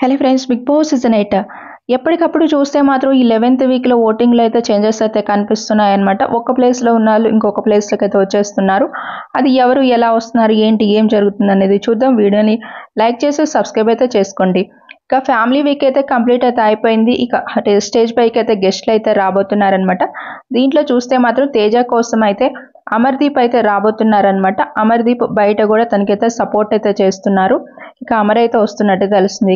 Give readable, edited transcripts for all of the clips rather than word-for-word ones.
Hello friends, Bigg Boss season 8 ఎప్పటికప్పుడు చూస్తే మాత్రం ఈ 11th వీక్లో ఓటింగ్లో అయితే చేంజెస్ అయితే కనిపిస్తున్నాయి అనమాట. ఒక ప్లేస్లో ఉన్న వాళ్ళు ఇంకొక ప్లేస్లోకి అయితే వచ్చేస్తున్నారు. అది ఎవరు ఎలా వస్తున్నారు, ఏంటి, ఏం జరుగుతుంది అనేది చూద్దాం. వీడియోని లైక్ చేసి సబ్స్క్రైబ్ అయితే చేసుకోండి. ఇక ఫ్యామిలీ వీక్ అయితే కంప్లీట్ అయితే అయిపోయింది. ఇక స్టేజ్ పైకి అయితే గెస్ట్లు అయితే రాబోతున్నారనమాట. దీంట్లో చూస్తే మాత్రం తేజ కోసం అయితే అమర్దీప్ అయితే రాబోతున్నారనమాట. అమర్దీప్ బయట కూడా తనకైతే సపోర్ట్ అయితే చేస్తున్నారు. ఇక అమర్ అయితే వస్తున్నట్టు తెలుస్తుంది.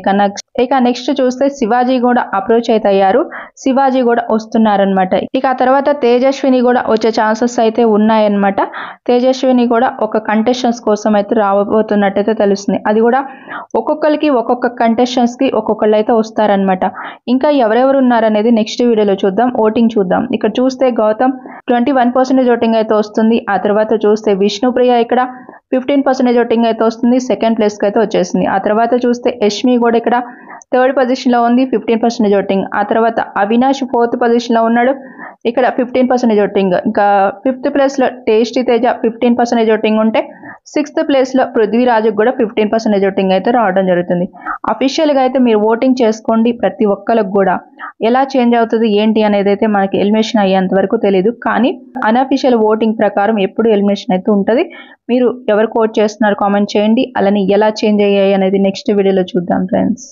ఇక నెక్స్ట్ చూస్తే శివాజీ కూడా అప్రోచ్ అయితే అయ్యారు. శివాజీ కూడా వస్తున్నారనమాట. ఇక ఆ తర్వాత తేజస్విని కూడా వచ్చే ఛాన్సెస్ అయితే ఉన్నాయన్నమాట. తేజస్విని కూడా ఒక కంటెస్టెంట్స్ కోసం అయితే రాబోతున్నట్టయితే తెలుస్తుంది. అది కూడా ఒక్కొక్కరికి ఒక్కొక్క కంటెస్టెంట్స్కి ఒక్కొక్కళ్ళు అయితే వస్తారనమాట. ఇంకా ఎవరెవరు ఉన్నారనేది నెక్స్ట్ వీడియోలో చూద్దాం. ఓటింగ్ చూద్దాం. ఇక్కడ చూస్తే గౌతమ్ 21% ఓటింగ్ అయితే వస్తుంది. ఆ తర్వాత చూస్తే విష్ణుప్రియ ఇక్కడ 15% ఓటింగ్ అయితే వస్తుంది. సెకండ్ ప్లేస్కి అయితే వచ్చేసింది. ఆ తర్వాత చూస్తే యష్మి కూడా ఇక్కడ థర్డ్ పొజిషన్లో ఉంది, 15% ఓటింగ్. ఆ తర్వాత అవినాష్ 4th పొజిషన్లో ఉన్నాడు, ఇక్కడ 15% ఓటింగ్. ఇంకా 5th ప్లేస్లో టేస్టీ తేజ 15% ఓటింగ్ ఉంటే 6th ప్లేస్లో పృథ్వీరాజుకు కూడా 15% ఓటింగ్ అయితే రావడం జరుగుతుంది. అఫీషియల్గా అయితే మీరు ఓటింగ్ చేసుకోండి. ప్రతి ఒక్కరికి కూడా ఎలా చేంజ్ అవుతుంది ఏంటి అనేది అయితే మనకి ఎలిమినేషన్ అయ్యేంత వరకు తెలియదు. కానీ అన్అఫీషియల్ ఓటింగ్ ప్రకారం ఎప్పుడు ఎలిమినేషన్ అయితే ఉంటుంది. మీరు ఎవరికి ఓట్ చేస్తున్నారు కామెంట్ చేయండి. అలానే ఎలా చేంజ్ అయ్యాయి అనేది నెక్స్ట్ వీడియోలో చూద్దాం ఫ్రెండ్స్.